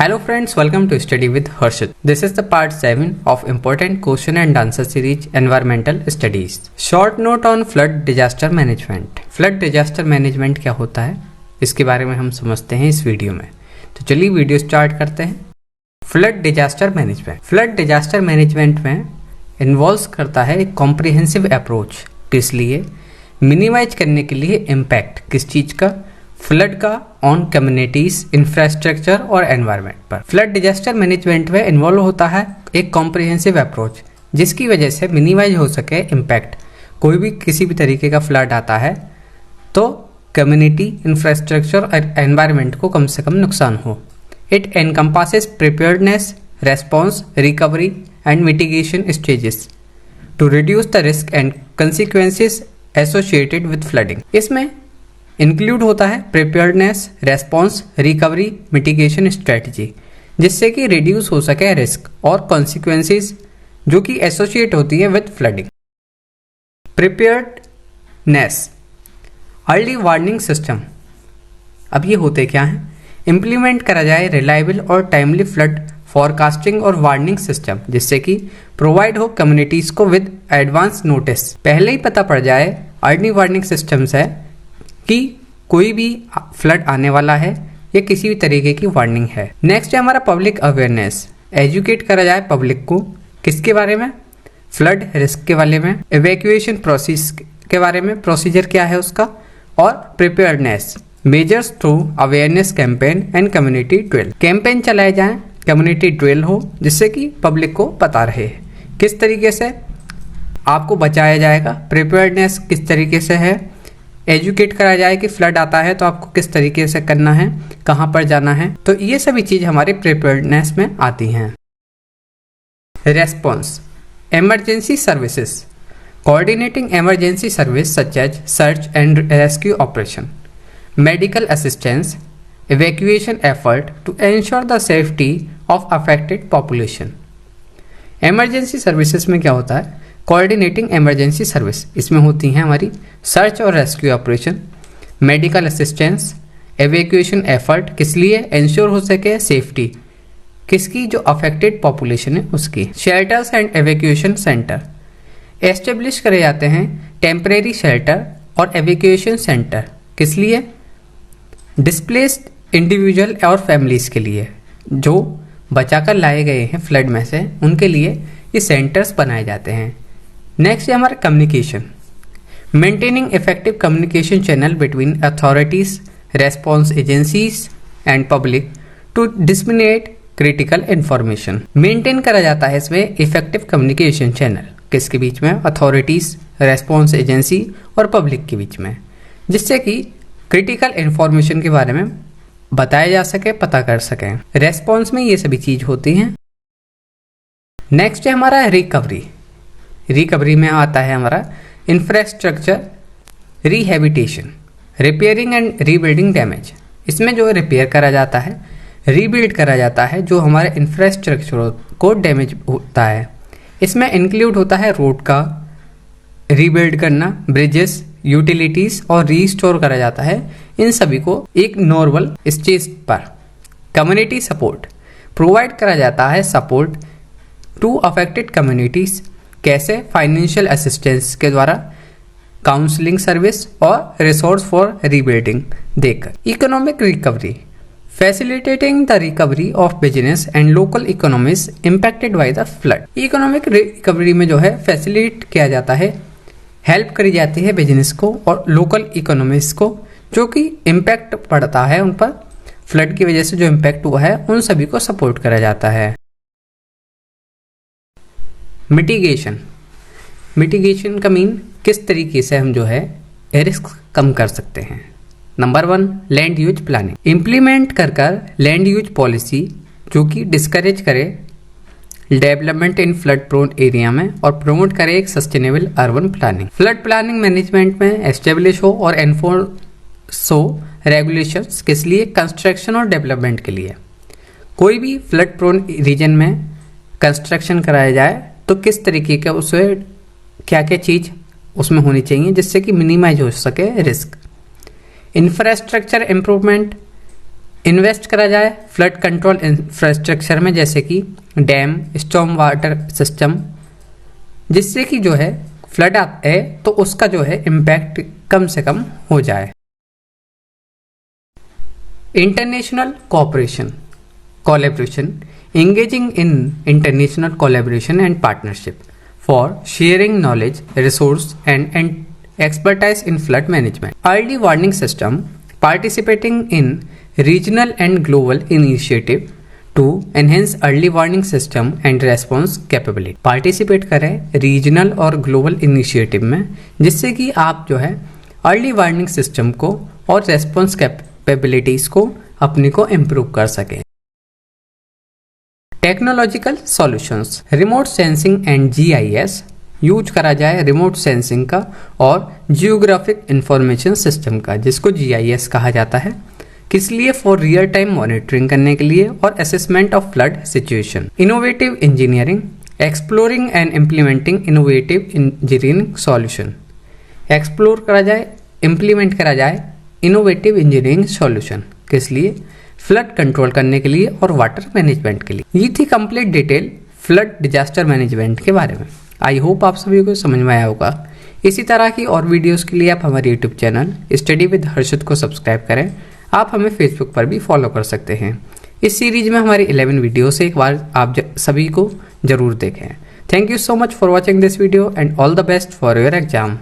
Hello friends, welcome to Study with Harshit. This is the part 7 of important question and answer series Environmental Studies. Short note on flood disaster management. Flood disaster management क्या होता है इसके बारे में हम समझते हैं इस वीडियो में। तो चलिए वीडियो स्टार्ट करते हैं। Flood disaster management. Flood disaster management में इन्वॉल्व करता है एक कॉम्प्रिहेंसिव अप्रोच, इसलिए मिनिमाइज करने के लिए इम्पैक्ट किस चीज़ का, फ्लड का ऑन कम्युनिटीज, इंफ्रास्ट्रक्चर और एनवायरनमेंट पर। फ्लड डिजास्टर मैनेजमेंट में इन्वॉल्व होता है एक कॉम्प्रिहेंसिव अप्रोच जिसकी वजह से मिनिमाइज हो सके इम्पैक्ट। कोई भी किसी भी तरीके का फ्लड आता है तो कम्युनिटी, इंफ्रास्ट्रक्चर और एनवायरनमेंट को कम से कम नुकसान हो। It encompasses preparedness, response, recovery and mitigation stages to reduce the risk and consequences associated with flooding. इसमें इंक्लूड होता है preparedness, response, recovery, mitigation strategy, जिससे कि रिड्यूस हो सके रिस्क और कॉन्सिक्वेंसेस जो कि एसोसिएट होती है with flooding. Preparedness, early warning system. अब ये होते क्या हैं? इम्प्लीमेंट करा जाए रिलायबल और टाइमली फ्लड फॉरकास्टिंग और वार्निंग सिस्टम, जिससे कि प्रोवाइड हो कम्युनिटीज को विद एडवांस नोटिस, पहले ही पता पड़ जाए। अर्ली वार्निंग सिस्टम्स है कि कोई भी फ्लड आने वाला है या किसी भी तरीके की वार्निंग है। नेक्स्ट है हमारा पब्लिक अवेयरनेस। एजुकेट करा जाए पब्लिक को किसके बारे में? फ्लड रिस्क के बारे में, इवैक्यूएशन प्रोसेस के बारे में, प्रोसीजर क्या है उसका, और preparedness measures through awareness campaign and community drill. Campaign चलाए जाएं, कम्युनिटी ड्रिल हो, जिससे कि पब्लिक को पता रहे किस तरीके से आपको बचाया जाएगा। प्रिपेयर्डनेस किस तरीके से है, एजुकेट करा जाए कि फ्लड आता है तो आपको किस तरीके से करना है, कहाँ पर जाना है। तो ये सभी चीज़ हमारे प्रिपेयर्डनेस में आती हैं। Response, emergency services, coordinating emergency service such as search and rescue operation, medical assistance, evacuation effort to ensure the safety of affected population. Emergency services में क्या होता है? कोऑर्डिनेटिंग इमरजेंसी सर्विस, इसमें होती हैं हमारी सर्च और rescue operation, medical assistance, evacuation effort, किस लिए? इंश्योर हो सके सेफ्टी किसकी? जो अफेक्टेड पॉपुलेशन है उसकी। Shelters and evacuation centre, establish करे जाते हैं टेम्परेरी शेल्टर और एवैक्यूएशन सेंटर, किस लिए? डिस्प्लेस्ड इंडिविजुअल और फैमिलीज के लिए, जो बचाकर लाए गए हैं फ्लड में से, उनके लिए ये सेंटर्स बनाए जाते हैं। नेक्स्ट है हमारा communication, maintaining effective communication channel between authorities, response agencies and public to disseminate critical information. Maintain करा जाता है इसमें इफेक्टिव कम्युनिकेशन चैनल, किसके बीच में? अथॉरिटीज, रेस्पॉन्स एजेंसी और पब्लिक के बीच में, जिससे कि क्रिटिकल इंफॉर्मेशन के बारे में बताया जा सके, पता कर सकें। रेस्पॉन्स में ये सभी चीज होती हैं। नेक्स्ट है हमारा रिकवरी। रिकवरी में आता है हमारा infrastructure rehabilitation, repairing and rebuilding damage. इसमें जो रिपेयर करा जाता है, रीबिल्ड करा जाता है जो हमारे इंफ्रास्ट्रक्चर को डैमेज होता है। इसमें इंक्लूड होता है रोड का रीबिल्ड करना, ब्रिजेस, यूटिलिटीज और रीस्टोर करा जाता है इन सभी को एक नॉर्मल स्टेज पर। कम्युनिटी सपोर्ट, प्रोवाइड करा जाता है सपोर्ट टू अफेक्टेड कम्युनिटीज, कैसे? फाइनेंशियल असिस्टेंस के द्वारा, काउंसलिंग सर्विस और रिसोर्स फॉर रीबिल्डिंग देकर। Economic recovery, facilitating the recovery of business and local economies impacted by the flood. Economic recovery में जो है फैसिलिटेट किया जाता है, हेल्प करी जाती है बिजनेस को और लोकल इकोनॉमीज को, जो कि इम्पैक्ट पड़ता है उन पर, फ्लड की वजह से जो इम्पैक्ट हुआ है उन सभी को सपोर्ट करा जाता है। मिटिगेशन, मिटिगेशन का मीन किस तरीके से हम जो है रिस्क कम कर सकते हैं। Number 1, land use planning, implement कर लैंड यूज पॉलिसी जो कि डिस्करेज करे development in flood prone area में और प्रमोट करे एक sustainable urban planning. Flood planning management में एस्टेब्लिश हो और एनफोर्स हो रेगुलेशंस, किस लिए? कंस्ट्रक्शन और डेवलपमेंट के लिए। कोई भी फ्लड प्रोन रीजन में कंस्ट्रक्शन कराया जाए तो किस तरीके का उसे क्या क्या चीज़ उसमें होनी चाहिए जिससे कि मिनिमाइज हो सके रिस्क। इंफ्रास्ट्रक्चर इम्प्रूवमेंट, इन्वेस्ट करा जाए फ्लड कंट्रोल इंफ्रास्ट्रक्चर में, जैसे कि डैम, स्टॉर्म वाटर सिस्टम, जिससे कि जो है फ्लड है तो उसका जो है इम्पैक्ट कम से कम हो जाए। International collaboration, engaging in international collaboration and partnership for sharing knowledge, resource and expertise in flood management. Early warning system, participating in regional and global initiative to enhance early warning system and response capability. Participate करें regional और global initiative में, जिससे कि आप जो है early warning system को और रेस्पॉन्स कैपेबिलिटीज को अपने को इम्प्रूव कर सकें। Technological solutions, remote sensing and GIS use करा जाए रिमोट सेंसिंग का और जियोग्राफिक इंफॉर्मेशन सिस्टम का, जिसको जीआईएस कहा जाता है। किस लिए? फॉर रियल टाइम मॉनिटरिंग करने के लिए और assessment of flood situation. Innovative engineering, exploring and implementing innovative engineering solution. Explore करा जाए, इम्प्लीमेंट करा जाए इनोवेटिव इंजीनियरिंग सॉल्यूशन। किस लिए? फ्लड कंट्रोल करने के लिए और वाटर मैनेजमेंट के लिए। ये थी complete detail flood disaster management के बारे में। आई होप आप सभी को समझ में आया होगा। इसी तरह की और वीडियोस के लिए आप हमारे यूट्यूब चैनल स्टडी विद हर्षित को सब्सक्राइब करें। आप हमें फेसबुक पर भी फॉलो कर सकते हैं। इस सीरीज में हमारी 11 वीडियो से एक बार आप सभी को जरूर देखें। Thank you so much for watching this video and all the best for your exam.